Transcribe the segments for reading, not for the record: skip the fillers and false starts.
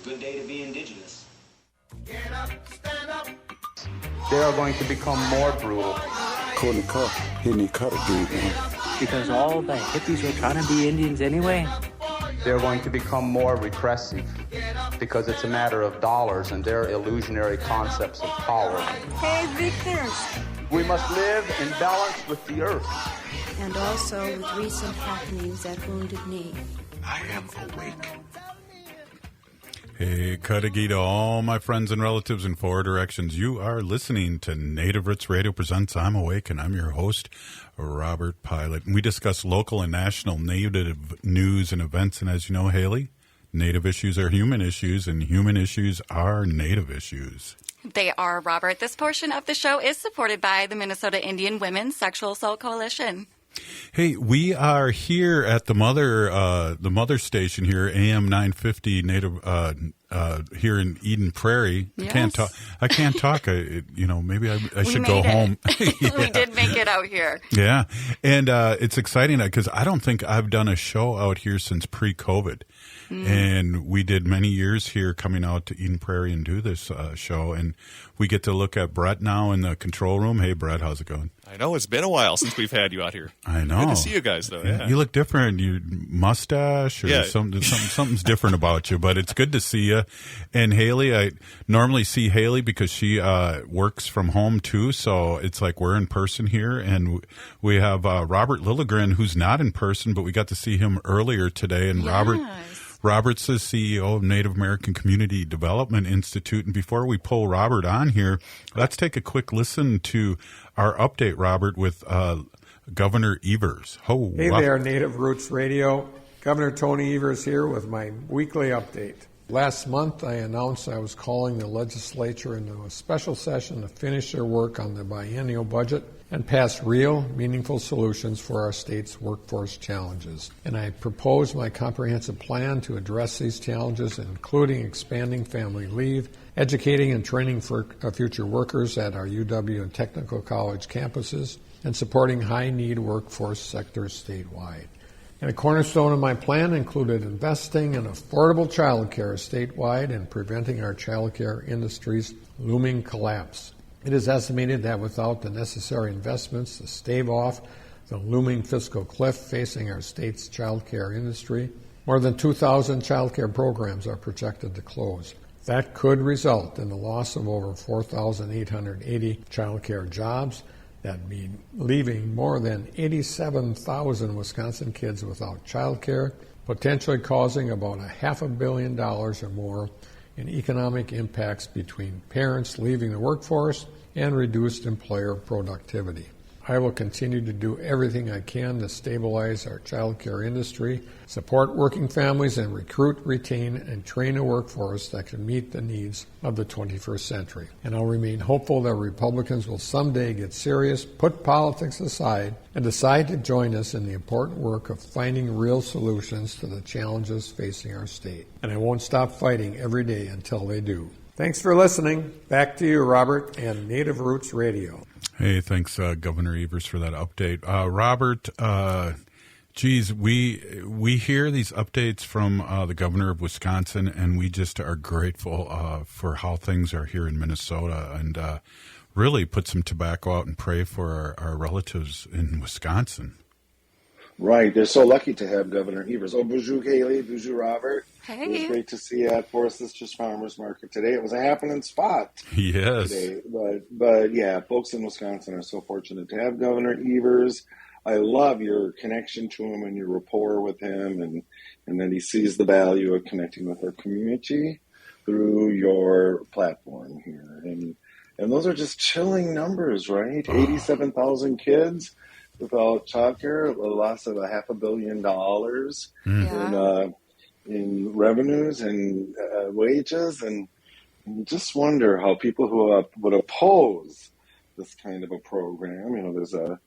Good day to be indigenous. Get up, stand up. They are going to become more brutal. Cutting the cut, hitting the cut dude, man. Because all the hippies were trying to be Indians anyway. They're going to become more repressive because it's a matter of dollars and their illusionary concepts of power. Hey, victors! We must live in balance with the earth. And also with recent happenings at Wounded Knee. I am awake. Hey, Cudahy to all my friends and relatives in four directions. You are listening to Native Roots Radio presents I'm Awake, and I'm your host, Robert Pilot. And we discuss local and national Native news and events. And as you know, Haley, Native issues are human issues, and human issues are Native issues. They are, Robert. This portion of the show is supported by the Minnesota Indian Women's Sexual Assault Coalition. Hey, we are here at the mother station here, AM 950 Native, here in Eden Prairie. Yes. I can't talk. Maybe I should go home. Yeah. We did make it out here. Yeah. And, it's exciting because I don't think I've done a show out here since pre-COVID. And we did many years here coming out to Eden Prairie and do this show. And we get to look at Brett now in the control room. Hey, Brett, how's it going? I know. It's been a while since we've had you out here. I know. Good to see you guys, though. Yeah. You look different. You mustache or something's different about you, but it's good to see you. And Haley, I normally see Haley because she works from home, too. So it's like we're in person here. And we have Robert Lilligren, who's not in person, but we got to see him earlier today. And Yes. Robert's the CEO of Native American Community Development Institute. And before we pull Robert on here, let's take a quick listen to our update, Robert, with Governor Evers. Hey there, Native Roots Radio. Governor Tony Evers here with my weekly update. Last month, I announced I was calling the legislature into a special session to finish their work on the biennial budget and pass real, meaningful solutions for our state's workforce challenges. And I proposed my comprehensive plan to address these challenges, including expanding family leave, educating and training for future workers at our UW and technical college campuses, and supporting high-need workforce sectors statewide. And a cornerstone of my plan included investing in affordable child care statewide and preventing our child care industry's looming collapse. It is estimated that without the necessary investments to stave off the looming fiscal cliff facing our state's child care industry, more than 2,000 child care programs are projected to close. That could result in the loss of over 4,880 child care jobs. That means leaving more than 87,000 Wisconsin kids without child care, potentially causing about $500 million or more in economic impacts between parents leaving the workforce and reduced employer productivity. I will continue to do everything I can to stabilize our child care industry, support working families, and recruit, retain, and train a workforce that can meet the needs of the 21st century. And I'll remain hopeful that Republicans will someday get serious, put politics aside, and decide to join us in the important work of finding real solutions to the challenges facing our state. And I won't stop fighting every day until they do. Thanks for listening. Back to you, Robert, and Native Roots Radio. Hey, thanks, Governor Evers, for that update. Robert, we hear these updates from the governor of Wisconsin, and we just are grateful for how things are here in Minnesota, and really put some tobacco out and pray for our relatives in Wisconsin. Right. They're so lucky to have Governor Evers. Oh, bonjour, Haley. Bonjour, Robert. Hey. It was great to see you at Forest Sisters Farmers Market today. It was a happening spot. Yes. Today. But yeah, folks in Wisconsin are so fortunate to have Governor Evers. I love your connection to him and your rapport with him, and that he sees the value of connecting with our community through your platform here. And those are just chilling numbers, right? 87,000 kids without childcare, a loss of $500 million in revenues and wages, and just wonder how people who would oppose this kind of a program, there's a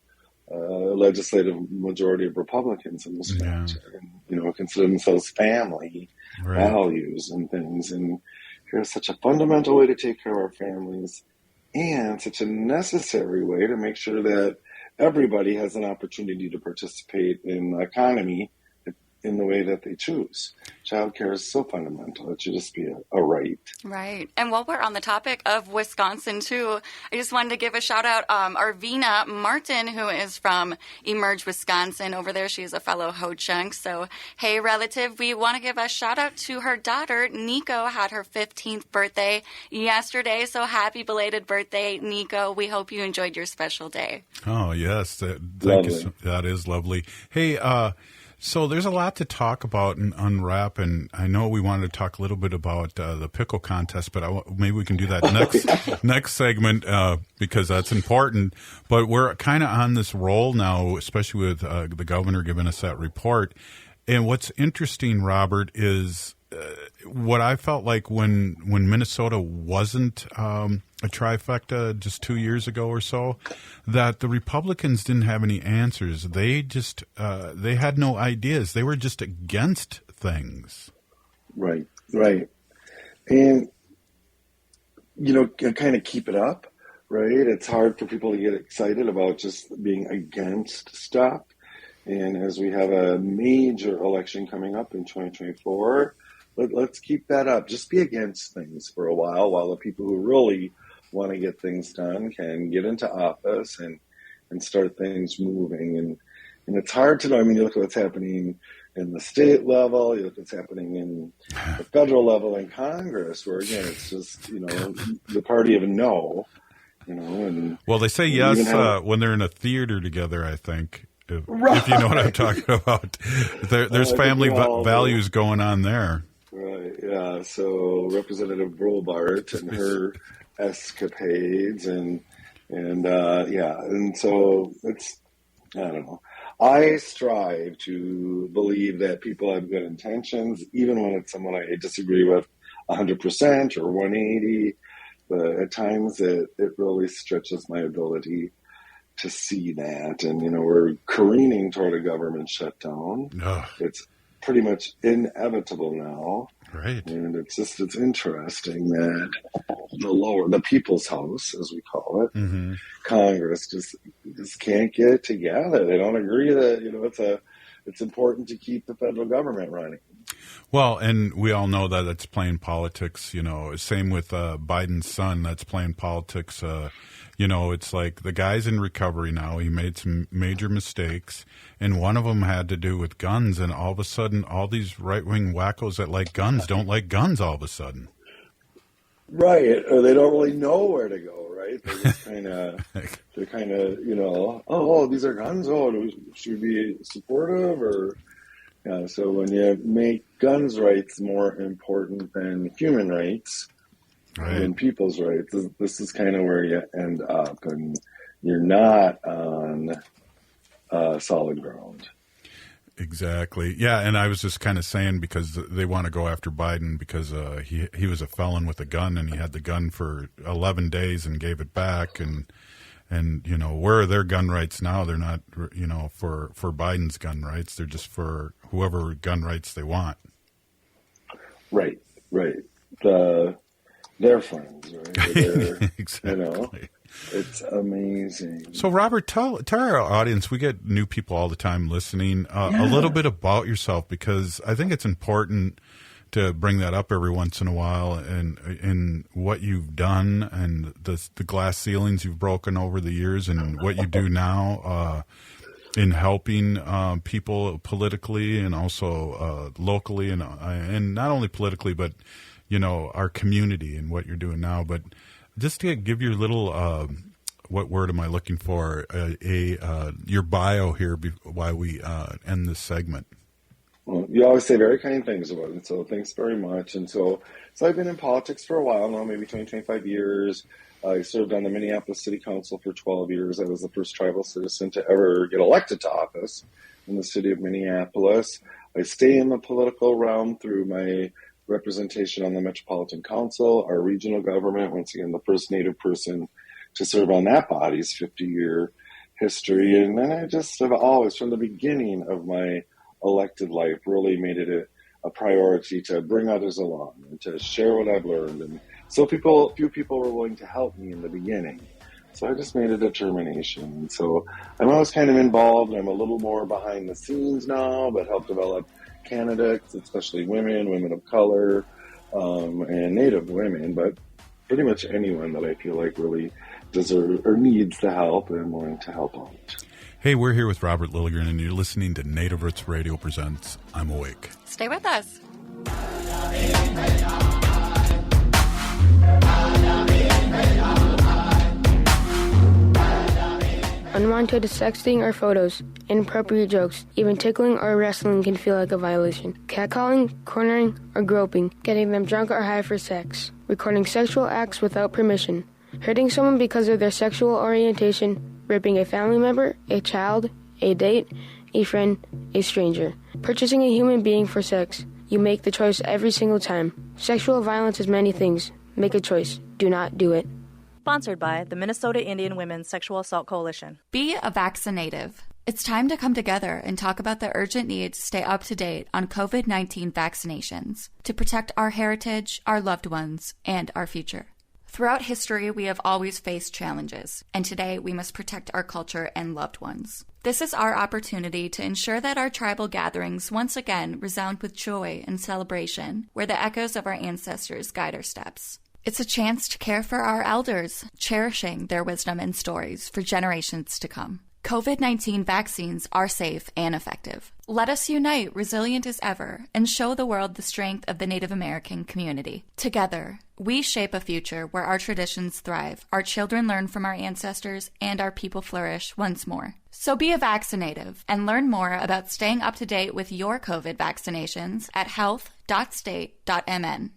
legislative majority of Republicans in Wisconsin, and, consider themselves family values and things, and here's such a fundamental way to take care of our families, and such a necessary way to make sure that everybody has an opportunity to participate in the economy in the way that they choose. Childcare is so fundamental. It should just be a right. Right. And while we're on the topic of Wisconsin, too, I just wanted to give a shout out. Arvina Martin, who is from Emerge, Wisconsin, over there. She's a fellow Ho-Chunk. So, hey, relative, we want to give a shout out to her daughter. Nico had her 15th birthday yesterday. So happy belated birthday, Nico. We hope you enjoyed your special day. Oh, yes. Thank you. That is lovely. Hey, so there's a lot to talk about and unwrap, and I know we wanted to talk a little bit about the pickle contest, but maybe we can do that next segment because that's important. But we're kind of on this roll now, especially with the governor giving us that report. And what's interesting, Robert, is what I felt like when Minnesota wasn't a trifecta just 2 years ago or so, that the Republicans didn't have any answers. They just they had no ideas. They were just against things. Right. And, kind of keep it up, right? It's hard for people to get excited about just being against stuff. And as we have a major election coming up in 2024, let's keep that up. Just be against things for a while the people who really want to get things done can get into office and start things moving. And it's hard to know. I mean, you look at what's happening in the state level, you look at what's happening in the federal level in Congress, where, again, it's just, the party of no, and well, they say yes when they're in a theater together, I think. If you know what I'm talking about. There's family values going on there. Right, yeah. So Representative Brobart and her escapades and so it's, I don't know. I strive to believe that people have good intentions, even when it's someone I disagree with 100% or 180. But at times it really stretches my ability to see that. And, we're careening toward a government shutdown. Ugh. It's pretty much inevitable now. Right. And it's interesting that the people's house, as we call it, Congress just can't get together. They don't agree that, it's important to keep the federal government running. Well, and we all know that it's playing politics, same with Biden's son, that's playing politics. It's like the guy's in recovery now. He made some major mistakes, and one of them had to do with guns, and all of a sudden, all these right-wing wackos that like guns don't like guns all of a sudden. Right, or they don't really know where to go, right? They're just kind of, oh, these are guns, should we be supportive, or... Yeah, so when you make guns rights more important than human rights and people's rights, this is kind of where you end up, and you're not on solid ground. Exactly. Yeah, and I was just kind of saying because they want to go after Biden because he was a felon with a gun, and he had the gun for 11 days and gave it back, and where are their gun rights now? They're not, for Biden's gun rights. They're just for whoever gun rights they want. Right. Their friends, right? Exactly. It's amazing. So, Robert, tell our audience, we get new people all the time listening, a little bit about yourself, because I think it's important to bring that up every once in a while, and what you've done and the glass ceilings you've broken over the years, and what you do now in helping people politically and also locally, and not only politically, but our community and what you're doing now. But just to give your little what word am I looking for? Your bio here while we end this segment. Well, you always say very kind things about it, so thanks very much. And so I've been in politics for a while now, maybe 20, 25 years. I served on the Minneapolis City Council for 12 years. I was the first tribal citizen to ever get elected to office in the city of Minneapolis. I stay in the political realm through my representation on the Metropolitan Council, our regional government, once again, the first Native person to serve on that body's 50-year history. And then I just have always, from the beginning of my elected life, really made it a priority to bring others along and to share what I've learned. And so few people were willing to help me in the beginning. So I just made a determination. And so I'm always kind of involved. I'm a little more behind the scenes now, but help develop candidates, especially women of color, and Native women, but pretty much anyone that I feel like really deserves or needs the help, and I'm willing to help out. Hey, we're here with Robert Lilligren, and you're listening to Native Roots Radio presents I'm Awake. Stay with us. Unwanted sexting or photos, inappropriate jokes, even tickling or wrestling can feel like a violation. Catcalling, cornering, or groping, getting them drunk or high for sex, recording sexual acts without permission, hurting someone because of their sexual orientation, raping a family member, a child, a date, a friend, a stranger, purchasing a human being for sex. You make the choice every single time. Sexual violence is many things. Make a choice. Do not do it. Sponsored by the Minnesota Indian Women's Sexual Assault Coalition. Be a vaccinative. It's time to come together and talk about the urgent need to stay up to date on COVID-19 vaccinations to protect our heritage, our loved ones, and our future. Throughout history, we have always faced challenges, and today we must protect our culture and loved ones. This is our opportunity to ensure that our tribal gatherings once again resound with joy and celebration, where the echoes of our ancestors guide our steps. It's a chance to care for our elders, cherishing their wisdom and stories for generations to come. COVID-19 vaccines are safe and effective. Let us unite, resilient as ever, and show the world the strength of the Native American community. Together, we shape a future where our traditions thrive, our children learn from our ancestors, and our people flourish once more. So be a vaccinative and learn more about staying up to date with your COVID vaccinations at health.state.mn.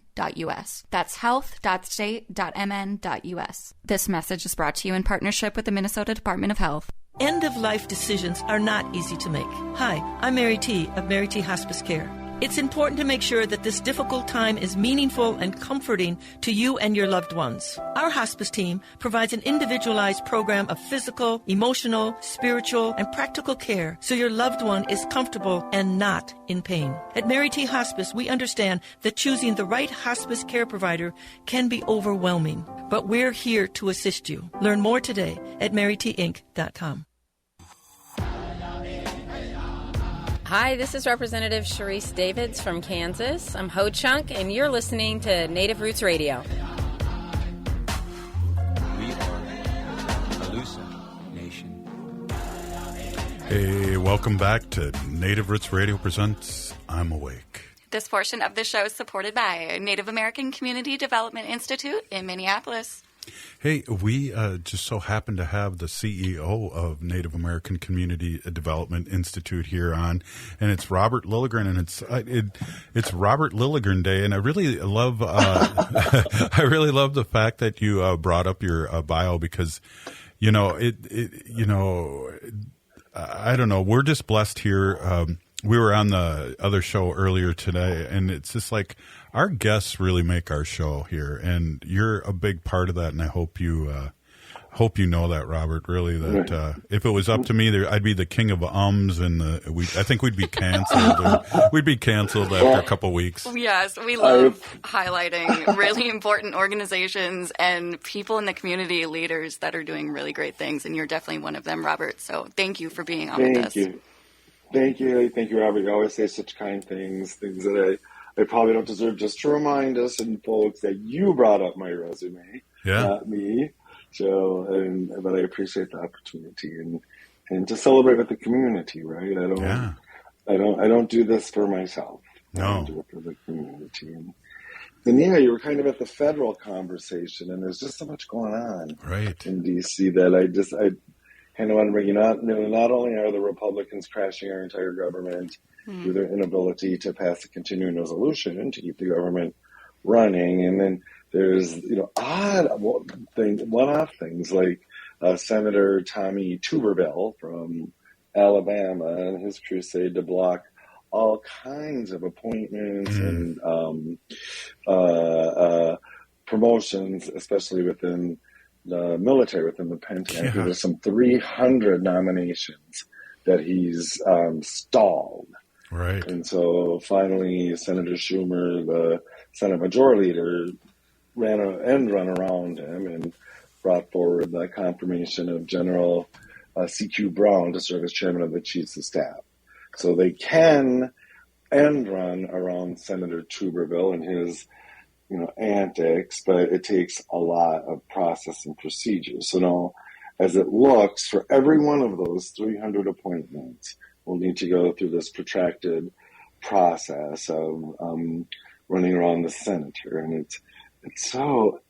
That's health.state.mn.us. This message is brought to you in partnership with the Minnesota Department of Health. End-of-life decisions are not easy to make. Hi, I'm Mary T. of Mary T. Hospice Care. It's important to make sure that this difficult time is meaningful and comforting to you and your loved ones. Our hospice team provides an individualized program of physical, emotional, spiritual, and practical care so your loved one is comfortable and not in pain. At Mary T. Hospice, we understand that choosing the right hospice care provider can be overwhelming, but we're here to assist you. Learn more today at marytinc.com. Hi, this is Representative Sharice Davids from Kansas. I'm Ho Chunk, and you're listening to Native Roots Radio. We are Calusa Nation. Hey, welcome back to Native Roots Radio presents I'm Awake. This portion of the show is supported by Native American Community Development Institute in Minneapolis. Hey, we just so happen to have the CEO of Native American Community Development Institute here on, and it's Robert Lilligren, and it's Robert Lilligren Day, and I really love I really love the fact that you brought up your bio because I don't know, we're just blessed here. We were on the other show earlier today, and it's just like our guests really make our show here, and you're a big part of that. And I hope you know that, Robert. Really, that if it was up to me, I'd be the king of ums, and I think we'd be canceled. We'd be canceled after a couple of weeks. Yes, we love highlighting really important organizations and people in the community, leaders that are doing really great things, and you're definitely one of them, Robert. So thank you for being on with us. Thank you, Robert. You always say such kind things that I probably don't deserve, just to remind us and folks that you brought up my resume, not me. So, but I appreciate the opportunity and to celebrate with the community, right? I don't do this for myself. No. I do it for the community. And you were kind of at the federal conversation, and there's just so much going on in D.C. that I kind of want to bring you not only are the Republicans crashing our entire government through their inability to pass a continuing resolution to keep the government running, and then there's odd one-off things like Senator Tommy Tuberville from Alabama and his crusade to block all kinds of appointments and promotions, especially within the military, within the Pentagon. There's some 300 nominations that he's stalled. Right. And so finally, Senator Schumer, the Senate Majority Leader, ran around him and brought forward the confirmation of General C.Q. Brown to serve as chairman of the Chiefs of Staff. So they can end run around Senator Tuberville and his, antics, but it takes a lot of process and procedures. So now, as it looks, for every one of those 300 appointments, we'll need to go through this protracted process of running around the senator. And it's so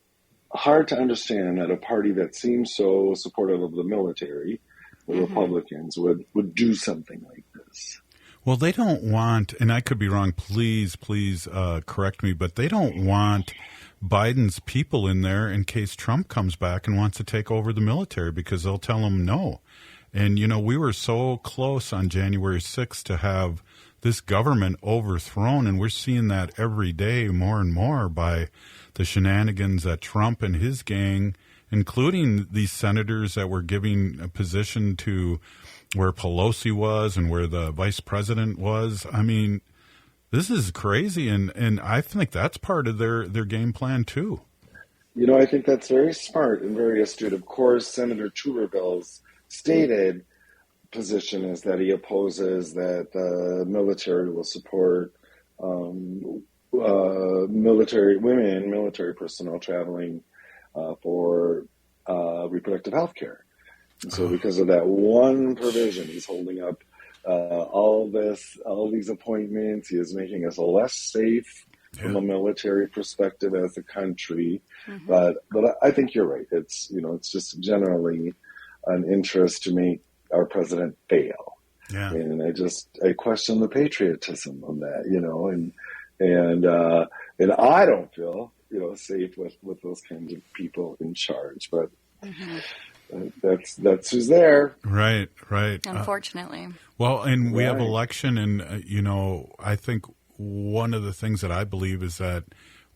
hard to understand that a party that seems so supportive of the military, the Republicans, would do something like this. Well, they don't want, and I could be wrong, please correct me, but they don't want Biden's people in there in case Trump comes back and wants to take over the military, because they'll tell him no. And, we were so close on January 6th to have this government overthrown, and we're seeing that every day more and more by the shenanigans that Trump and his gang, including these senators that were giving a position to where Pelosi was and where the vice president was. I mean, this is crazy, and I think that's part of their game plan, too. I think that's very smart and very astute. Of course, Senator Tuberville's stated position is that he opposes that the military will support military personnel traveling for reproductive health care. And so because of that one provision, he's holding up all these appointments. He is making us less safe from a military perspective as a country. But I think you're right. It's just generally an interest to make our president fail. Yeah. And I question the patriotism of that, and I don't feel, safe with those kinds of people in charge, but that's who's there. Right. Unfortunately. Well, and we have election, and, I think one of the things that I believe is that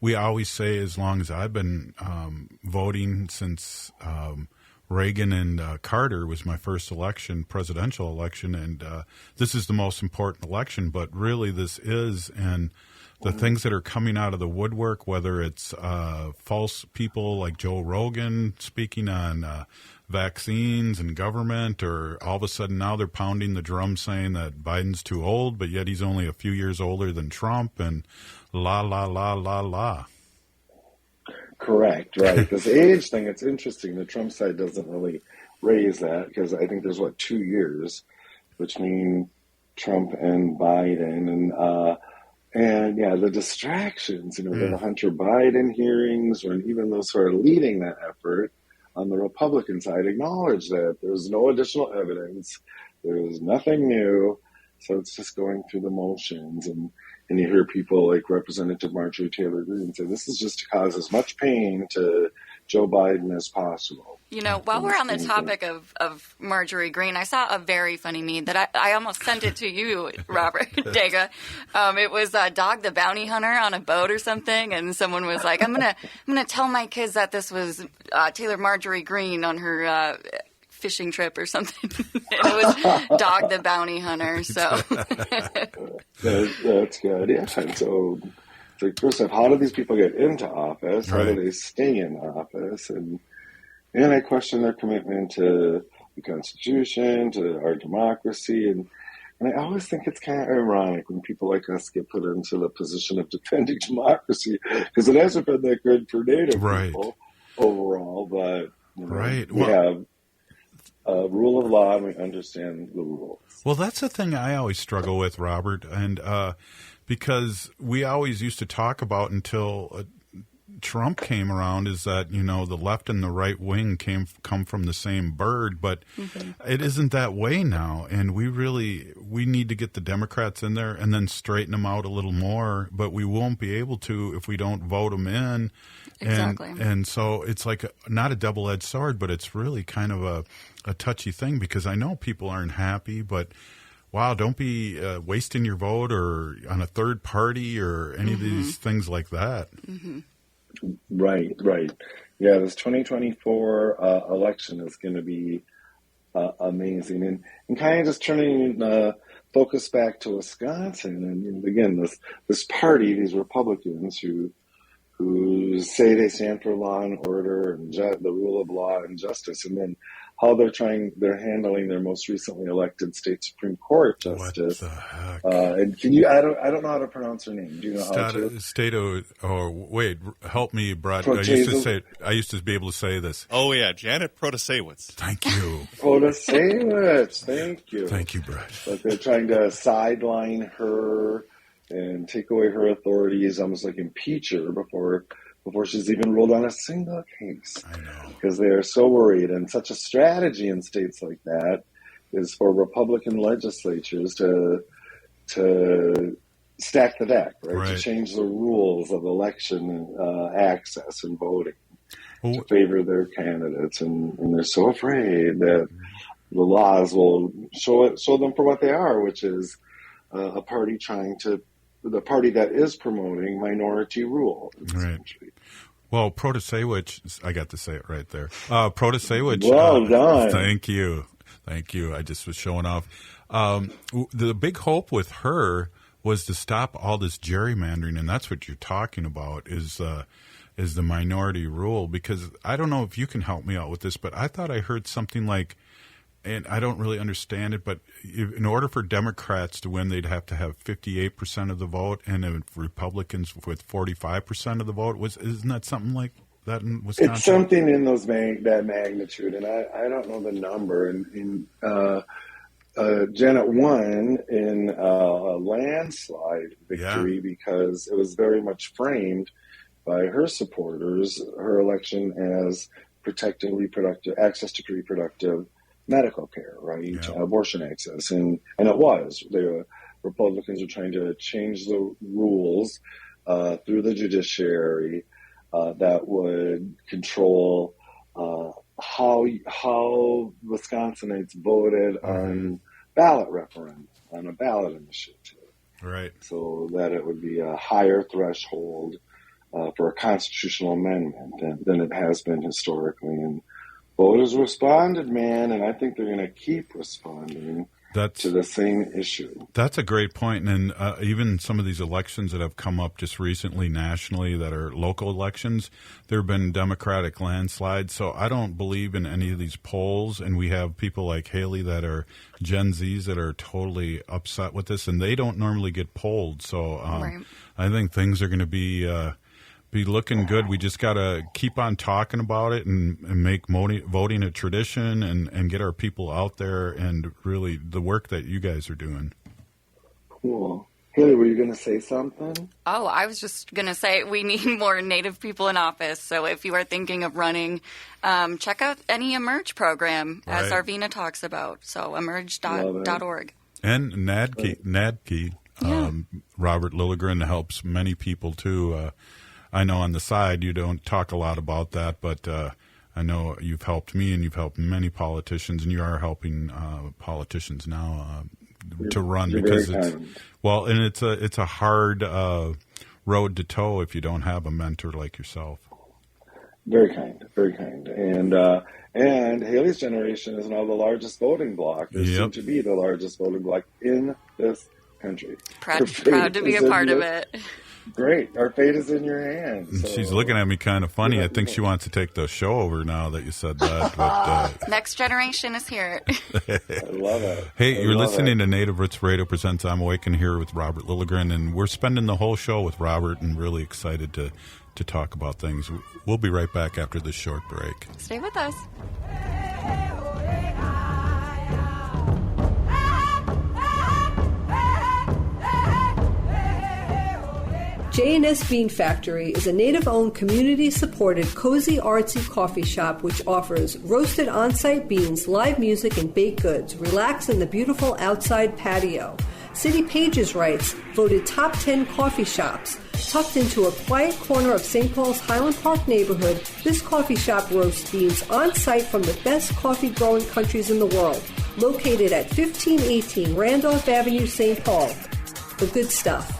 we always say, as long as I've been voting since Reagan and Carter was my first presidential election, and this is the most important election, but really this is, and the things that are coming out of the woodwork, whether it's false people like Joe Rogan speaking on vaccines and government, or all of a sudden now they're pounding the drum saying that Biden's too old, but yet he's only a few years older than Trump, and la, la, la, la, la. Correct, right. This age thing, it's interesting. The Trump side doesn't really raise that because I think there's, 2 years between Trump and Biden. And the distractions, the Hunter Biden hearings, or even those who are leading that effort on the Republican side acknowledge that there's no additional evidence. There's nothing new. So it's just going through the motions. And you hear people like Representative Marjorie Taylor Greene say, this is just to cause as much pain to Joe Biden as possible. While we're on the topic of Marjorie Greene, I saw a very funny meme that I almost sent it to you, Robert Dega. It was Dog the Bounty Hunter on a boat or something, and someone was like, I'm gonna tell my kids that this was Taylor Marjorie Greene on her fishing trip or something. And it was Dog the Bounty Hunter. So that's good. Yeah. And so, first off, how do these people get into office? How do they stay in office? And I question their commitment to the Constitution, to our democracy, and I always think it's kind of ironic when people like us get put into the position of defending democracy, because it hasn't been that good for Native people overall. But we have rule of law, and we understand the rules. Well, that's the thing I always struggle with, Robert, and because we always used to talk about until Trump came around, is that the left and the right wing come from the same bird, but it isn't that way now, and we need to get the Democrats in there and then straighten them out a little more, but we won't be able to if we don't vote them in. Exactly. And so it's like not a double-edged sword, but it's really kind of a touchy thing, because I know people aren't happy, but wow, don't be wasting your vote or on a third party or any of these things like that. Right. Yeah, this 2024 election is going to be amazing. And kind of just turning focus back to Wisconsin. And again, this party, these Republicans who who say they stand for law and order and the rule of law and justice, and then how they're handling their most recently elected state Supreme Court justice. What the heck? And can you? I don't know how to pronounce her name. Do you know how to? Wait, help me, Brad. I used to be able to say this. Oh yeah, Janet Protasewicz. Thank you. Protasewicz. Thank you. Thank you, Brad. But they're trying to sideline her and take away her authorities, almost like impeach her before she's even ruled on a single case. I know. Because they are so worried. And such a strategy in states like that is for Republican legislatures to stack the deck, right? To change the rules of election access and voting to favor their candidates. And they're so afraid that the laws will show them for what they are, which is a party the party that is promoting minority rule in this country. Well, Protasewicz, I got to say it right there. Protasewicz. Well done. Thank you. I just was showing off. The big hope with her was to stop all this gerrymandering, and that's what you're talking about is the minority rule. Because I don't know if you can help me out with this, but I thought I heard something like, and I don't really understand it, but in order for Democrats to win, they'd have to have 58% of the vote, and Republicans with 45% of the vote. Isn't that something like that in Wisconsin? It's something in that magnitude, and I don't know the number. And Janet won in a landslide victory because it was very much framed by her supporters, her election as protecting access to reproductive medical care, right? Abortion access. And it was. The Republicans are trying to change the rules through the judiciary that would control how Wisconsinites voted on ballot referendum, on a ballot initiative. Right. So that it would be a higher threshold for a constitutional amendment than it has been historically. And voters responded, man, and I think they're going to keep responding to the same issue. That's a great point. And even some of these elections that have come up just recently nationally that are local elections, there have been Democratic landslides. So I don't believe in any of these polls. And we have people like Haley that are Gen Zs that are totally upset with this, and they don't normally get polled. So I think things are going to be looking good. We just got to keep on talking about it and make voting a tradition and get our people out there, and really the work that you guys are doing. Cool. Haley, were you going to say something? Oh, I was just going to say we need more Native people in office. So if you are thinking of running, check out any Emerge program, as Arvina talks about. So emerge.org. And NADKI, Robert Lilligren helps many people too. I know on the side you don't talk a lot about that, but I know you've helped me and you've helped many politicians, and you are helping politicians now to run because it's a hard road to toe if you don't have a mentor like yourself. Very kind, very kind. And Haley's generation is now the largest voting bloc. They seem to be the largest voting bloc in this country. Proud to be a part of it. Great. Our fate is in your hands. So. She's looking at me kind of funny. I think she wants to take the show over now that you said that. But, next generation is here. I love it. Hey, you're listening to Native Roots Radio Presents I'm Awakened here with Robert Lilligren, and we're spending the whole show with Robert and really excited to talk about things. We'll be right back after this short break. Stay with us. J&S Bean Factory is a Native-owned, community-supported, cozy, artsy coffee shop which offers roasted on-site beans, live music, and baked goods. Relax in the beautiful outside patio. City Pages writes, voted top 10 coffee shops. Tucked into a quiet corner of St. Paul's Highland Park neighborhood, this coffee shop roasts beans on-site from the best coffee-growing countries in the world. Located at 1518 Randolph Avenue, St. Paul. The good stuff.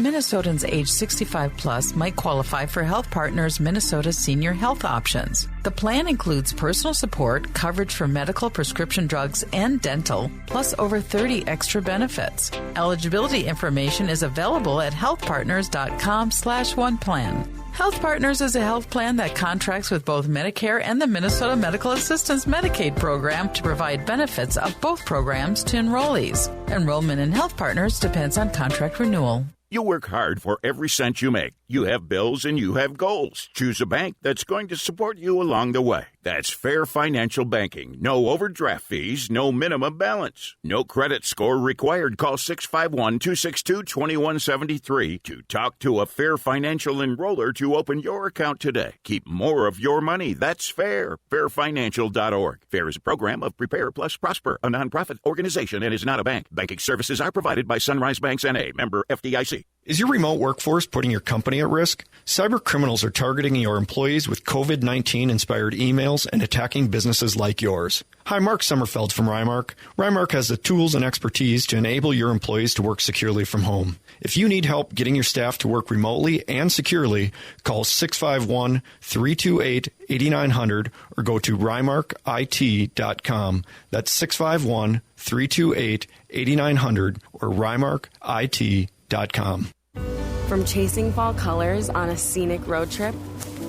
Minnesotans age 65 plus might qualify for Health Partners Minnesota Senior Health Options. The plan includes personal support, coverage for medical, prescription drugs, and dental, plus over 30 extra benefits. Eligibility information is available at healthpartners.com/oneplan. Health Partners is a health plan that contracts with both Medicare and the Minnesota Medical Assistance Medicaid program to provide benefits of both programs to enrollees. Enrollment in Health Partners depends on contract renewal. You work hard for every cent you make. You have bills and you have goals. Choose a bank that's going to support you along the way. That's Fair Financial Banking. No overdraft fees, no minimum balance. No credit score required. Call 651-262-2173 to talk to a Fair Financial enroller to open your account today. Keep more of your money. That's fair. Fairfinancial.org. FAIR is a program of Prepare Plus Prosper, a nonprofit organization, and is not a bank. Banking services are provided by Sunrise Banks N.A., member FDIC. Is your remote workforce putting your company at risk? Cyber criminals are targeting your employees with COVID-19-inspired emails and attacking businesses like yours. Hi, Mark Sommerfeld from Rymark. Rymark has the tools and expertise to enable your employees to work securely from home. If you need help getting your staff to work remotely and securely, call 651-328-8900 or go to rymarkit.com. That's 651-328-8900 or rymarkit.com. From chasing fall colors on a scenic road trip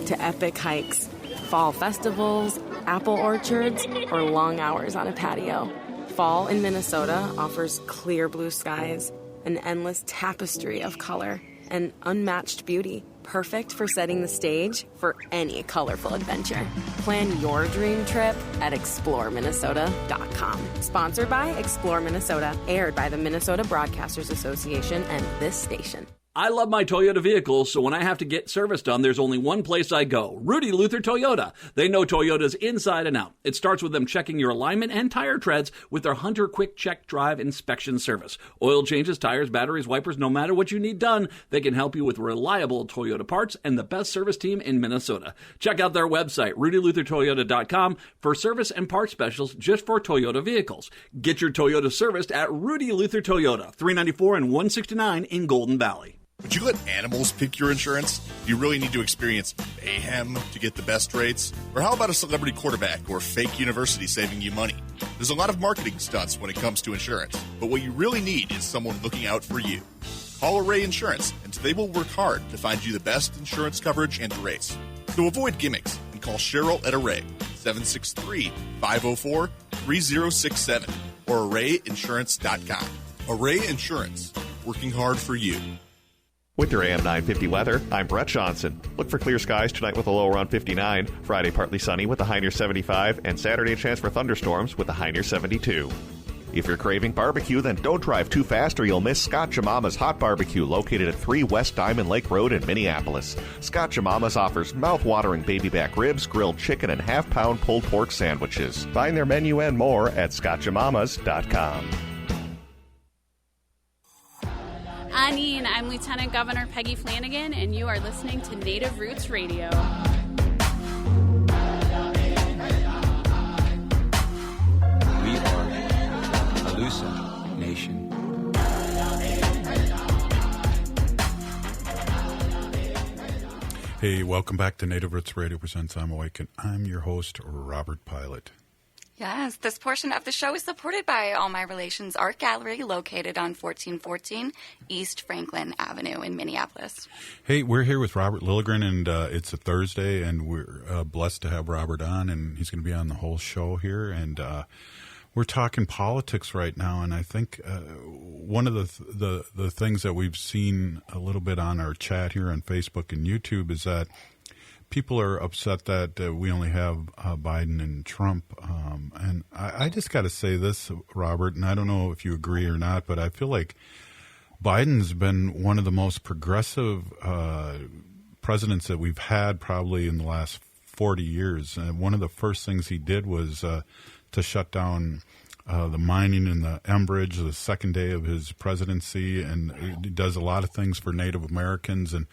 to epic hikes, fall festivals, apple orchards, or long hours on a patio, fall in Minnesota offers clear blue skies, an endless tapestry of color, and unmatched beauty, perfect for setting the stage for any colorful adventure. Plan your dream trip at exploreminnesota.com. Sponsored by Explore Minnesota, aired by the Minnesota Broadcasters Association and this station. I love my Toyota vehicles, so when I have to get service done, there's only one place I go, Rudy Luther Toyota. They know Toyotas inside and out. It starts with them checking your alignment and tire treads with their Hunter Quick Check Drive inspection service. Oil changes, tires, batteries, wipers, no matter what you need done, they can help you with reliable Toyota parts and the best service team in Minnesota. Check out their website, rudyluthertoyota.com, for service and parts specials just for Toyota vehicles. Get your Toyota serviced at Rudy Luther Toyota, 394 and 169 in Golden Valley. Would you let animals pick your insurance? Do you really need to experience mayhem to get the best rates? Or how about a celebrity quarterback or fake university saving you money? There's a lot of marketing stunts when it comes to insurance, but what you really need is someone looking out for you. Call Array Insurance, and they will work hard to find you the best insurance coverage and rates. So avoid gimmicks and call Cheryl at Array, 763-504-3067, or arrayinsurance.com. Array Insurance, working hard for you. With your AM 950 weather, I'm Brett Johnson. Look for clear skies tonight with a low around 59, Friday partly sunny with a high near 75, and Saturday a chance for thunderstorms with a high near 72. If you're craving barbecue, then don't drive too fast or you'll miss Scott Jamama's Hot Barbecue, located at 3 West Diamond Lake Road in Minneapolis. Scott Jamama's offers mouth-watering baby back ribs, grilled chicken, and half-pound pulled pork sandwiches. Find their menu and more at scottjamamas.com. Anine, I'm Lieutenant Governor Peggy Flanagan, and you are listening to Native Roots Radio. We are Alusa Nation. Hey, welcome back to Native Roots Radio presents I'm Awake, and I'm your host, Robert Pilot. Yes, this portion of the show is supported by All My Relations Art Gallery, located on 1414 East Franklin Avenue in Minneapolis. Hey, we're here with Robert Lilligren, and it's a Thursday, and we're blessed to have Robert on, and he's going to be on the whole show here, and we're talking politics right now, and I think one of the things that we've seen a little bit on our chat here on Facebook and YouTube is that people are upset that we only have Biden and Trump. And I just got to say this, Robert, and I don't know if you agree or not, but I feel like Biden's been one of the most progressive presidents that we've had probably in the last 40 years. And one of the first things he did was to shut down the mining in the Enbridge the second day of his presidency. And he does a lot of things for Native Americans. And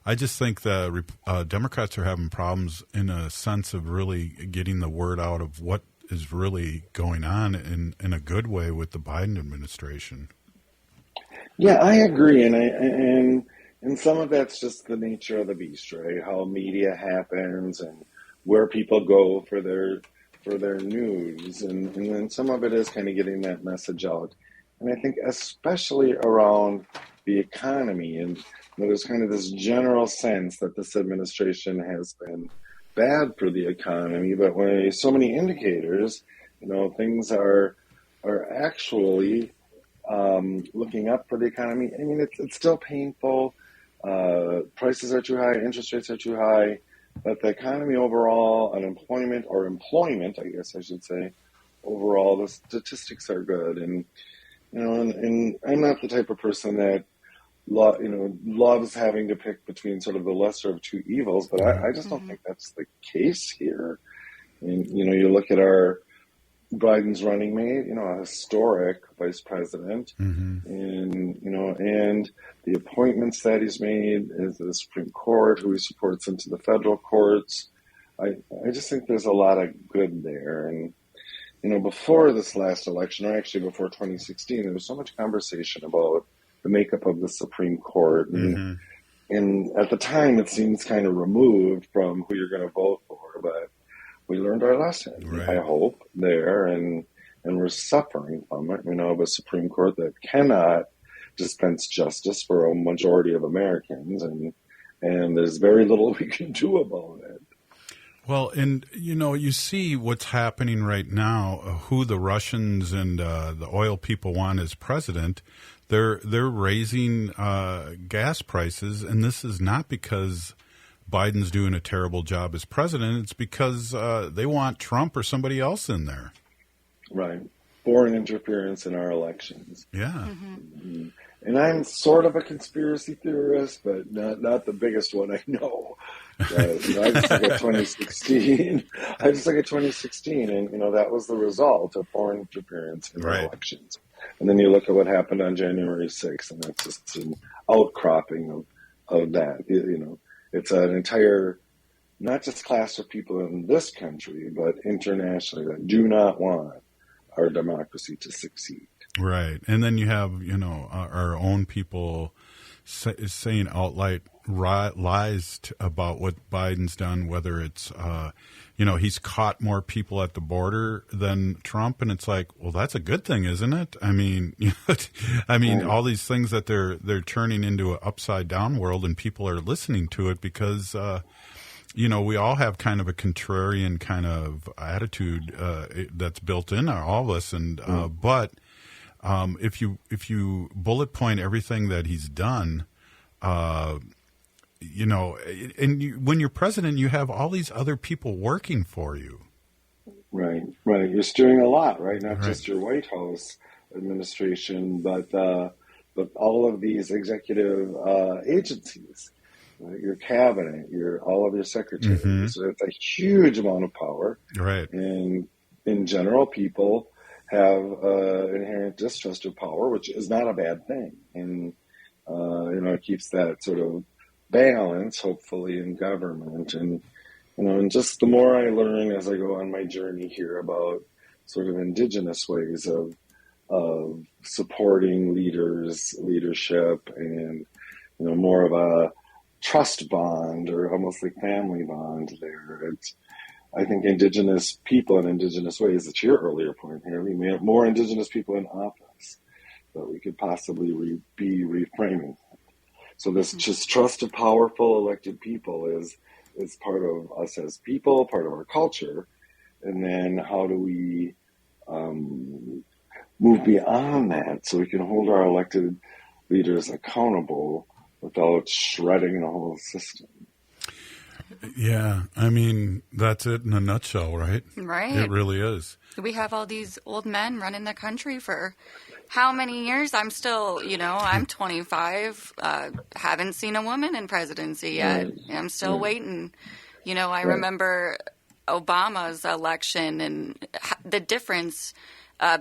I just think that Democrats are having problems in a sense of really getting the word out of what is really going on in a good way with the Biden administration. Yeah, I agree, and some of that's just the nature of the beast, right? How media happens and where people go for their news, and then some of it is kind of getting that message out. And I think especially around the economy, and there's kind of this general sense that this administration has been bad for the economy, but when so many indicators, things are actually looking up for the economy. I mean, it's still painful. Prices are too high, interest rates are too high, but the economy overall, unemployment or employment, I guess I should say, overall, the statistics are good. And and I'm not the type of person that loves having to pick between sort of the lesser of two evils, but I just don't think that's the case here. And you look at Biden's running mate, a historic vice president, and and the appointments that he's made is the Supreme Court, who he supports into the federal courts. I just think there's a lot of good there. And before this last election, or actually before 2016, there was so much conversation about the makeup of the Supreme Court, and at the time it seems kind of removed from who you're going to vote for, but we learned our lesson, right. I hope, there, and we're suffering from it. We have a Supreme Court that cannot dispense justice for a majority of Americans, and there's very little we can do about it. Well, and, you see what's happening right now, who the Russians and the oil people want as president. They're raising gas prices, and this is not because Biden's doing a terrible job as president. It's because they want Trump or somebody else in there. Right. Foreign interference in our elections. Yeah. Mm-hmm. And I'm sort of a conspiracy theorist, but not the biggest one I know. I just look at 2016. And that was the result of foreign interference in our elections. And then you look at what happened on January 6th, and that's just an outcropping of that. It's an entire, not just class of people in this country, but internationally that do not want our democracy to succeed. Right. And then you have, our own people saying outright lies about what Biden's done, whether it's, he's caught more people at the border than Trump. And it's like, well, that's a good thing, isn't it? I mean, all these things that they're turning into an upside down world, and people are listening to it because, we all have kind of a contrarian kind of attitude that's built in all of us. And but if you bullet point everything that he's done, and when you're president, you have all these other people working for you. Right. You're steering a lot, right? Not just your White House administration, but all of these executive agencies, right? Your cabinet, all of your secretaries. Mm-hmm. So it's a huge amount of power. Right. And in general, people have inherent distrust of power, which is not a bad thing. And, it keeps that sort of balance, hopefully, in government. And, and just the more I learn as I go on my journey here about sort of indigenous ways of supporting leadership, and, more of a trust bond or almost like family bond there. I think indigenous people in indigenous ways, it's your earlier point here, we may have more indigenous people in office that we could possibly be reframing. So this just trust of powerful elected people is part of us as people, part of our culture. And then how do we move beyond that so we can hold our elected leaders accountable without shredding the whole system? Yeah, that's it in a nutshell, right? Right. It really is. We have all these old men running the country for how many years? I'm still, I'm 25, haven't seen a woman in presidency yet. I'm still waiting. I remember Obama's election and the difference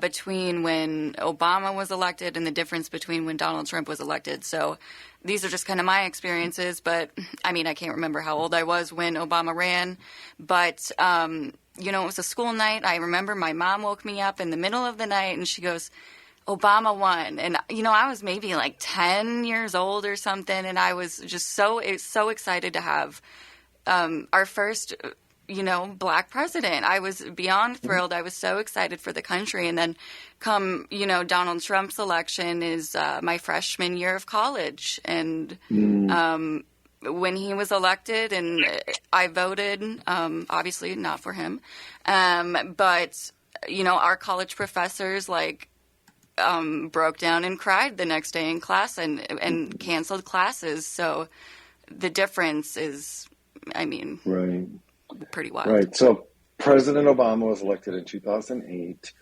between when Obama was elected and the difference between when Donald Trump was elected. So these are just kind of my experiences. But, I can't remember how old I was when Obama ran. But, it was a school night. I remember my mom woke me up in the middle of the night and she goes, Obama won. And, I was maybe like 10 years old or something. And I was just so excited to have our first, black president. I was beyond thrilled. I was so excited for the country. And then come, Donald Trump's election is my freshman year of college. And when he was elected, and I voted, obviously not for him, but, our college professors, broke down and cried the next day in class and canceled classes. So the difference is, right. Pretty wild. Right. So President Obama was elected in 2008,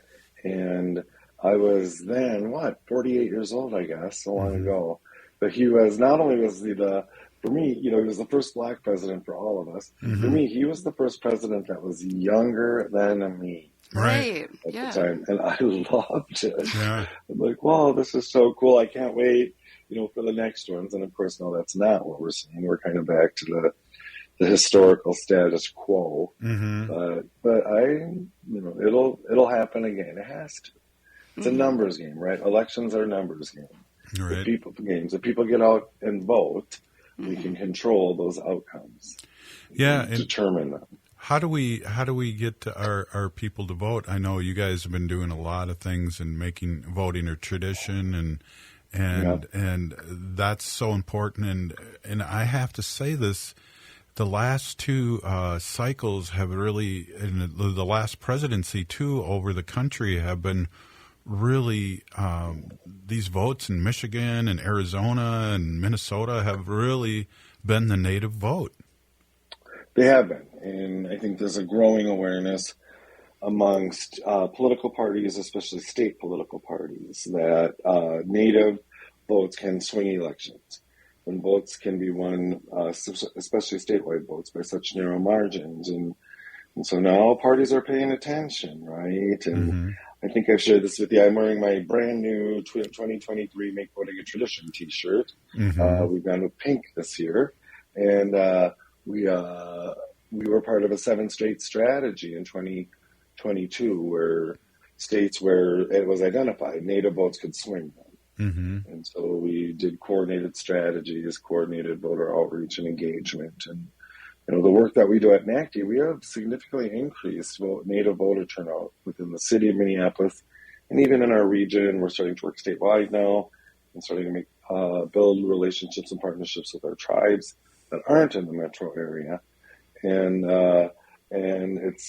and I was then, 48 years old, I guess, so long ago. But he was, not only was he for me, he was the first black president for all of us. For me, he was the first president that was younger than me. Right. At the time. And I loved it. Yeah. I'm like, wow, this is so cool. I can't wait, for the next ones. And of course, no, that's not what we're seeing. We're kind of back to the historical status quo. But it'll happen again. It has to. It's a numbers game, right? Elections are numbers game. Right. If people get out and vote, we can control those outcomes. Yeah, and determine them. How do we get to our people to vote? I know you guys have been doing a lot of things and making voting a tradition, and that's so important. And I have to say this. The last two cycles have really, and the last presidency too, over the country have been really, these votes in Michigan and Arizona and Minnesota have really been the native vote. They have been, and I think there's a growing awareness amongst political parties, especially state political parties, that native votes can swing elections. And votes can be won, especially statewide votes, by such narrow margins. And so now parties are paying attention, right? And I think I've shared this with you. I'm wearing my brand new 2023 Make Voting a Tradition t-shirt. We've gone with pink this year. And we were part of a 7-state strategy in 2022 where states where it was identified native votes could swing them. And so we did coordinated strategies, coordinated voter outreach and engagement. And, the work that we do at NACD, we have significantly increased native voter turnout within the city of Minneapolis. And even in our region, we're starting to work statewide now and starting to build relationships and partnerships with our tribes that aren't in the metro area. And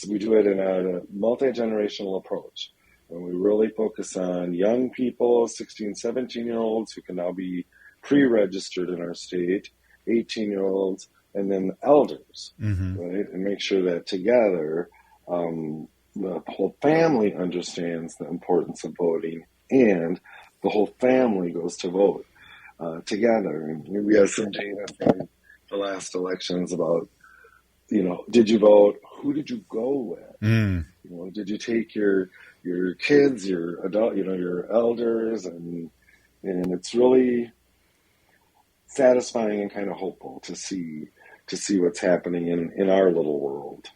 we do it in a multi-generational approach. And we really focus on young people, 16, 17-year-olds who can now be pre-registered in our state, 18-year-olds, and then elders, right? And make sure that together the whole family understands the importance of voting and the whole family goes to vote together. And we have some data from the last elections about, did you vote? Who did you go with? Did you take your kids, your adult, your elders, and it's really satisfying and kind of hopeful to see what's happening in our little world.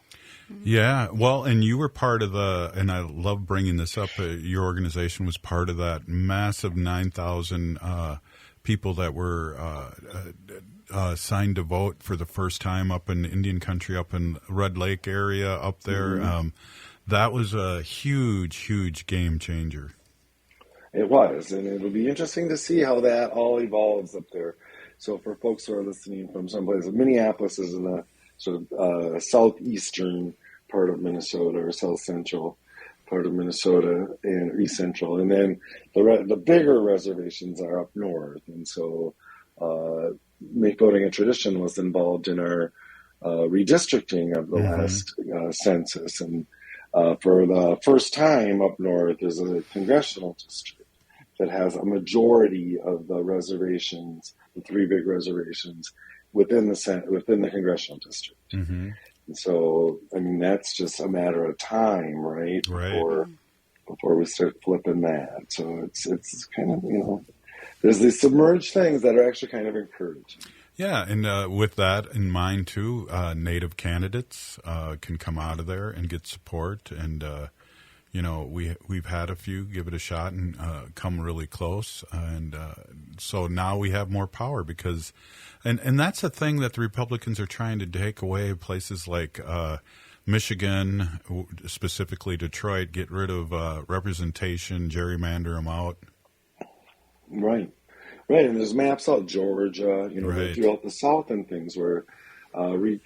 Yeah, well, and you were part of and I love bringing this up, your organization was part of that massive 9,000 people that were signed to vote for the first time up in Indian Country, up in Red Lake area up there. That was a huge, huge game changer. It was, and it'll be interesting to see how that all evolves up there. So for folks who are listening from someplace, Minneapolis is in the sort of southeastern part of Minnesota or south central part of Minnesota and east central. And then the bigger reservations are up north. And so Make Voting a Tradition was involved in our redistricting of the last census. And for the first time up north, there's a congressional district that has a majority of the reservations, the 3 big reservations, within the congressional district. And so, that's just a matter of time, right? Before we start flipping that. So it's kind of, there's these submerged things that are actually kind of encouraging. Yeah, and with that in mind, too, Native candidates can come out of there and get support. And, we've had a few give it a shot and come really close, and so now we have more power because, and that's a thing that the Republicans are trying to take away. Places like Michigan, specifically Detroit, get rid of representation, gerrymander them out. Right. And there's maps out Georgia, right. throughout the South and things where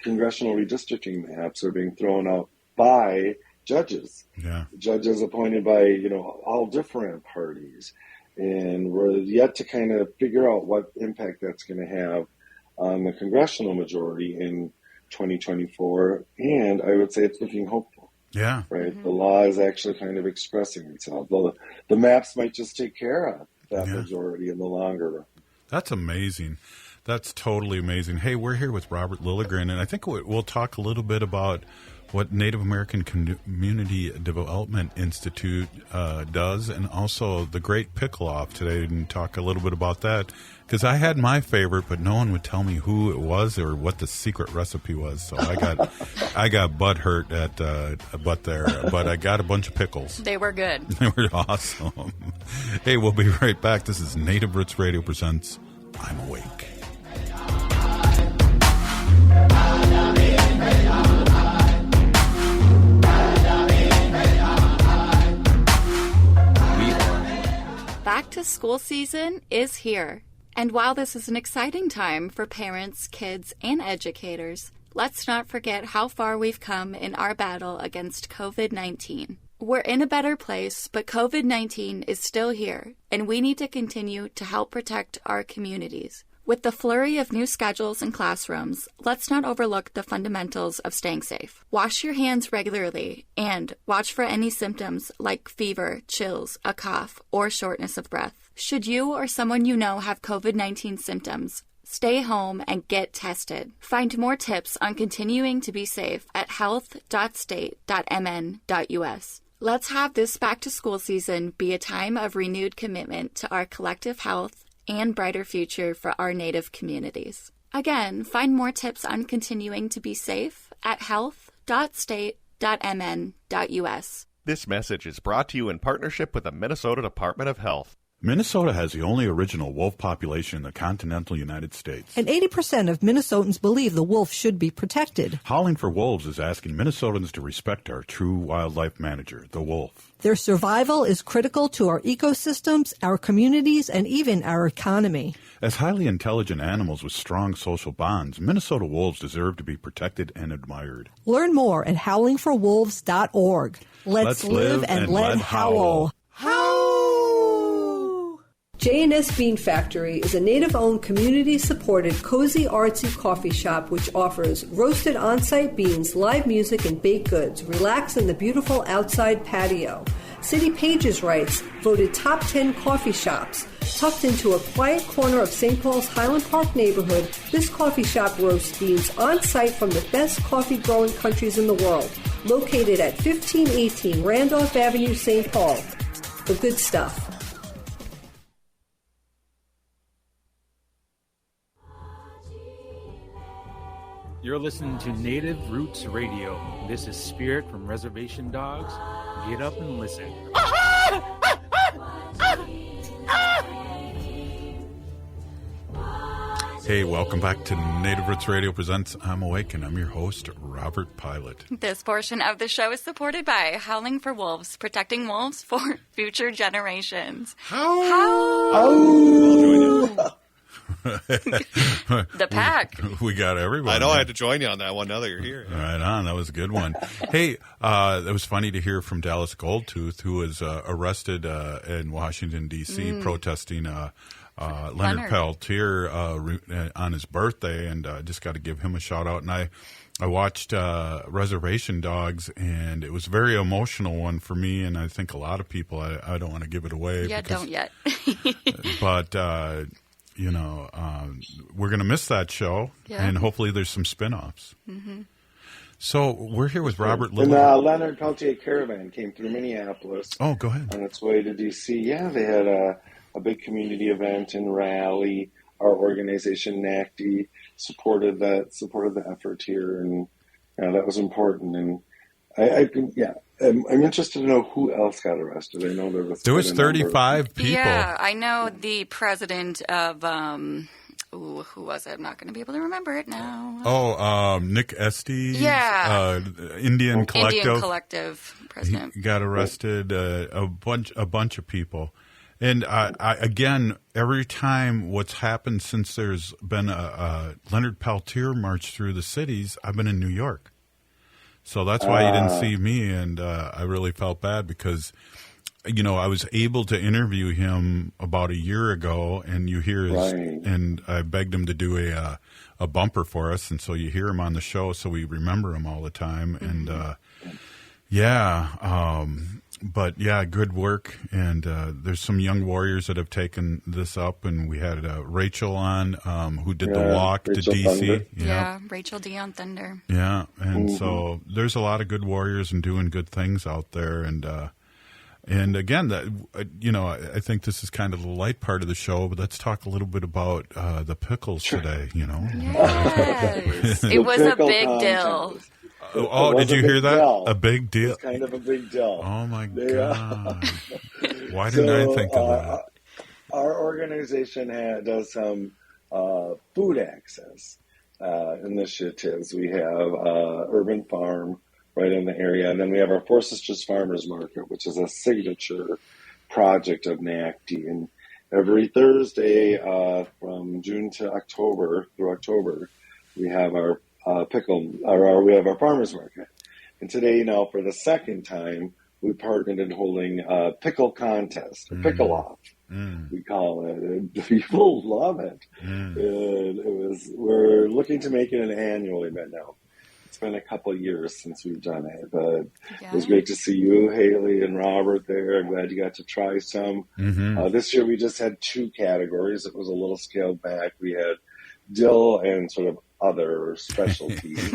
congressional redistricting maps are being thrown out by judges. Yeah. Judges appointed by, all different parties. And we're yet to kind of figure out what impact that's going to have on the congressional majority in 2024. And I would say it's looking hopeful. Yeah. Right. Mm-hmm. The law is actually kind of expressing itself. The maps might just take care of that majority in the longer run. That's amazing. That's totally amazing. Hey, we're here with Robert Lilligren, and I think we'll talk a little bit about what Native American Community Development Institute does, and also the Great Pickle-Off today, and talk a little bit about that. Because I had my favorite, but no one would tell me who it was or what the secret recipe was. So I got butt hurt at butt there, but I got a bunch of pickles. They were good. They were awesome. Hey, we'll be right back. This is Native Roots Radio presents I'm Awake. Back to school season is here. And while this is an exciting time for parents, kids, and educators, let's not forget how far we've come in our battle against COVID-19. We're in a better place, but COVID-19 is still here, and we need to continue to help protect our communities. With the flurry of new schedules and classrooms, let's not overlook the fundamentals of staying safe. Wash your hands regularly and watch for any symptoms like fever, chills, a cough, or shortness of breath. Should you or someone you know have COVID-19 symptoms, stay home and get tested. Find more tips on continuing to be safe at health.state.mn.us. Let's have this back-to-school season be a time of renewed commitment to our collective health and brighter future for our Native communities. Again, find more tips on continuing to be safe at health.state.mn.us. This message is brought to you in partnership with the Minnesota Department of Health. Minnesota has the only original wolf population in the continental United States. And 80% of Minnesotans believe the wolf should be protected. Howling for Wolves is asking Minnesotans to respect our true wildlife manager, the wolf. Their survival is critical to our ecosystems, our communities, and even our economy. As highly intelligent animals with strong social bonds, Minnesota wolves deserve to be protected and admired. Learn more at howlingforwolves.org. Let's live and let howl. J&S Bean Factory is a Native-owned, community-supported, cozy, artsy coffee shop which offers roasted on-site beans, live music, and baked goods. Relax in the beautiful outside patio. City Pages writes, voted top 10 coffee shops. Tucked into a quiet corner of St. Paul's Highland Park neighborhood, this coffee shop roasts beans on-site from the best coffee-growing countries in the world. Located at 1518 Randolph Avenue, St. Paul. The good stuff. You're listening to Native Roots Radio. This is Spirit from Reservation Dogs. Get up and listen. Hey, welcome back to Native Roots Radio presents I'm Awake, and I'm your host, Robert Pilot. This portion of the show is supported by Howling for Wolves, protecting wolves for future generations. The pack. We got everybody. I know I had to join you on that one now that you're here. Right on. That was a good one. Hey, it was funny to hear from Dallas Goldtooth, who was arrested in Washington, D.C., protesting Leonard Peltier on his birthday, and just got to give him a shout-out. And I watched Reservation Dogs, and it was a very emotional one for me, and I think a lot of people. I don't want to give it away. Yeah, don't yet. But... we're going to miss that show, and hopefully there's some spin-offs. Mm-hmm. So we're here with Robert Lilligren. And Leonard Peltier Caravan came through Minneapolis. Oh, go ahead. On its way to D.C. Yeah, they had a big community event and rally. Our organization, NACD, supported the effort here, and that was important. And I I'm interested to know who else got arrested. I know there was 35 people. Yeah, I know the president of who was it? I'm not going to be able to remember it now. Nick Estes. Yeah. Indian Collective president. He got arrested. A bunch of people. And I again, every time what's happened since there's been a Leonard Peltier march through the cities, I've been in New York. So that's why you didn't see me, and I really felt bad because, I was able to interview him about a year ago, and you hear his, and I begged him to do a bumper for us, and so you hear him on the show, so we remember him all the time, and but yeah, good work, and there's some young warriors that have taken this up, and we had Rachel on, who did the walk to D.C. Yeah, Rachel D. on Thunder. Yeah, and so there's a lot of good warriors and doing good things out there, and again, that I think this is kind of the light part of the show, but let's talk a little bit about the pickles today. Yes, it was a big deal. Oh, did you hear that? Deal. A big deal. It's kind of a big deal. Oh my God! Why didn't I think of that? Our organization does some food access initiatives. We have Urban Farm right in the area, and then we have our Four Sisters Farmers Market, which is a signature project of NACD. And every Thursday from June to October, we have our we have our farmers market. And today, now for the second time, we partnered in holding a pickle contest, or pickle off, we call it. And people love it. And we're looking to make it an annual event now. It's been a couple of years since we've done it, but it was great to see you, Haley and Robert, there. I'm glad you got to try some. This year we just had 2 categories. It was a little scaled back. We had dill and sort of other specialties,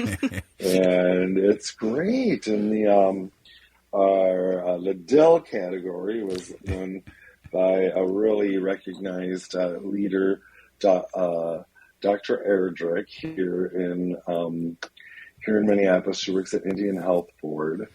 and it's great. And the dill category was won by a really recognized leader, Dr. Erdrich here in Minneapolis. She works at Indian Health Board,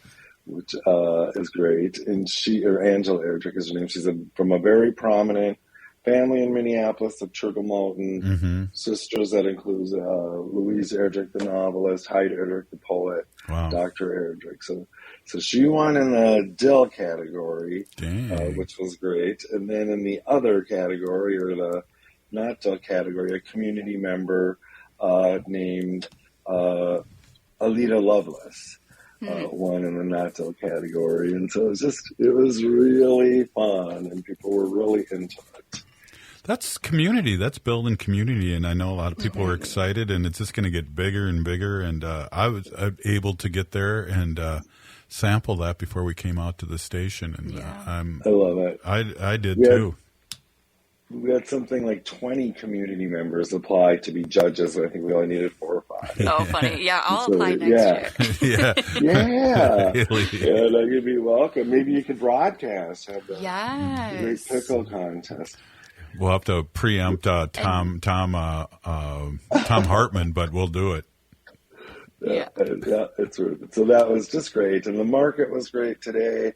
which is great. And Angela Erdrich is her name. She's from a very prominent family in Minneapolis, the Turtle Mountain sisters. That includes Louise Erdrich, the novelist, Heidi Erdrich, the poet, Dr. Erdrich. So she won in the dill category, which was great. And then in the other category, or the not dill category, a community member named Alita Lovelace won in the not dill category. And so it was really fun, and people were really into it. That's community. That's building community, and I know a lot of people are excited, and it's just going to get bigger and bigger. And I was able to get there and sample that before we came out to the station, and I love it. I did too. We had something like 20 community members apply to be judges. I think we only needed 4 or 5. Oh, funny. Yeah, I'll apply next year. Yeah. Really. Yeah, that could be welcome. Maybe you could broadcast. Have the great pickle contest. We'll have to preempt Tom Hartman, but we'll do it. Yeah, it's so that was just great, and the market was great today.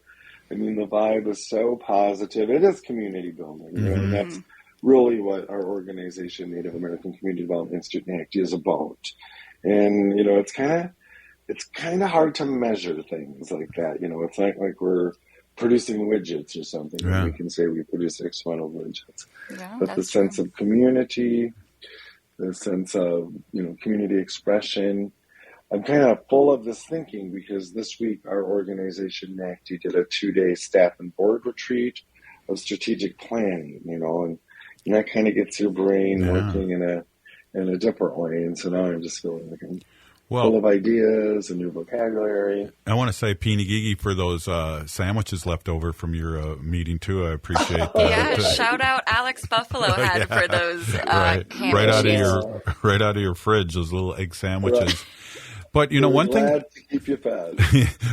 I mean, the vibe was so positive. It is community building, and that's really what our organization, Native American Community Development Institute, NACD, is about. And it's kind of hard to measure things like that. It's not like we're producing widgets or something. Yeah. We can say we produce X amount of widgets. Yeah, but the sense of community, the sense of, community expression. I'm kind of full of this thinking because this week our organization, NACD, did a 2-day staff and board retreat of strategic planning, and that kind of gets your brain working in a different way. And so now I'm just feeling like I'm full of ideas and new vocabulary. I want to say Pinigigi for those sandwiches left over from your meeting too. I appreciate that. Yeah, shout out Alex Buffalo Head for those right out of your fridge, those little egg sandwiches. Right. But one thing to keep you fed.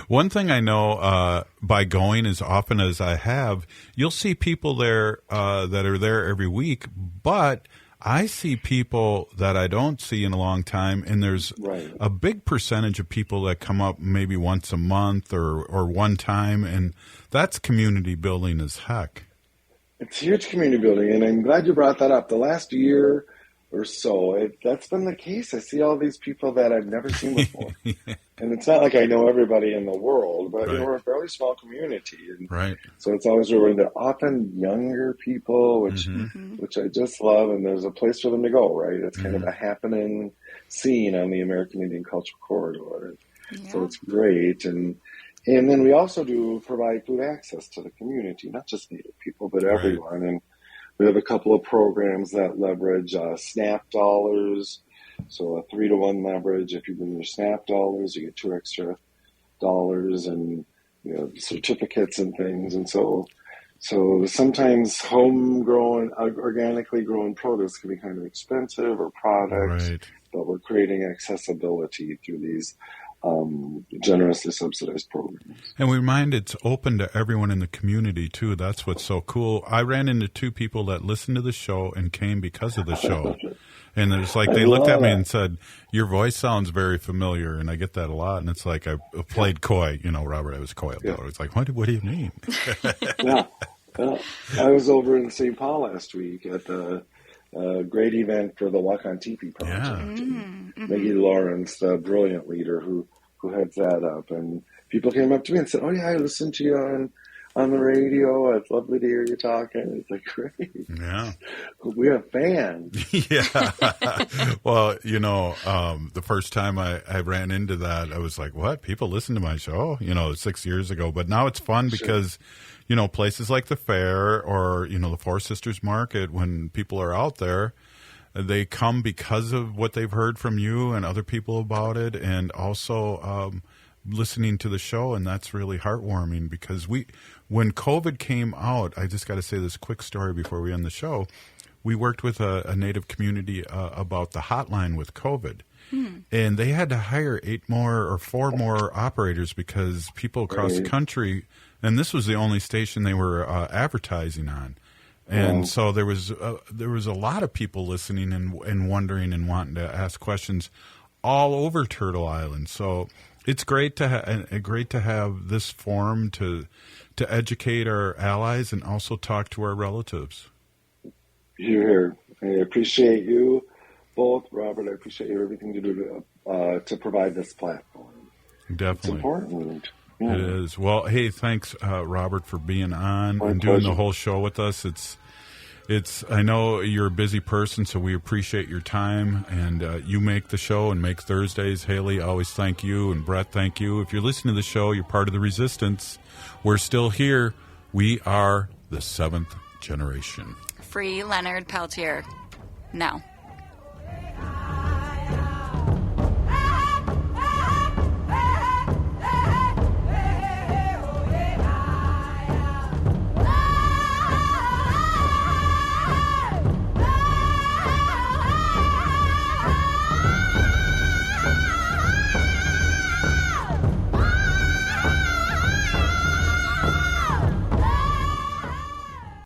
One thing I know by going as often as I have, you'll see people there that are there every week, but I see people that I don't see in a long time, and there's a big percentage of people that come up maybe once a month or one time, and that's community building as heck. It's huge community building, and I'm glad you brought that up. The last year or so, that's been the case. I see all these people that I've never seen before. And it's not like I know everybody in the world, but we're a fairly small community. And so it's always rewarding. They're often younger people, which I just love, and there's a place for them to go, right? It's kind of a happening scene on the American Indian Cultural Corridor. So it's great. And then we also do provide food access to the community, not just Native people, but everyone. And we have a couple of programs that leverage SNAP dollars. So a 3-to-1 leverage. If you bring your SNAP dollars, you get 2 extra dollars and certificates and things. And so sometimes homegrown, organically grown produce can be kind of expensive or products, but we're creating accessibility through these generously subsidized programs. And we remind it's open to everyone in the community, too. That's what's so cool. I ran into 2 people that listened to the show and came because of the show. And it's like they looked at me and said, your voice sounds very familiar. And I get that a lot. And it's like I played coy. Robert, I was coy about it. It's like, what do you mean? Well, I was over in St. Paul last week at the great event for the Walk on Teepee project. Maggie Lawrence, the brilliant leader who heads that up. And people came up to me and said, oh, yeah, I listened to you on the radio. It's lovely to hear you talking. It's like, great. Yeah. We have fans. Well, the first time I ran into that, I was like, what? People listen to my show? 6 years ago. But now it's fun because, places like the fair or, the Four Sisters Market, when people are out there, they come because of what they've heard from you and other people about it, and also listening to the show, and that's really heartwarming because when COVID came out, I just got to say this quick story before we end the show. We worked with a Native community about the hotline with COVID, and they had to hire 4 more operators because people across the country, and this was the only station they were advertising on. And so there was a lot of people listening and wondering and wanting to ask questions all over Turtle Island. So it's great to have this forum to educate our allies and also talk to our relatives. Here, I appreciate you both, Robert. I appreciate everything you do to provide this platform. Definitely, it's important. It is. Well, hey, thanks, Robert, for being on My and pleasure. doing the whole show with us. It's. I know you're a busy person, so we appreciate your time, and you make the show and make Thursdays. Haley, always thank you, and Brett, thank you. If you're listening to the show, you're part of the resistance. We're still here. We are the 7th generation. Free Leonard Peltier. Now.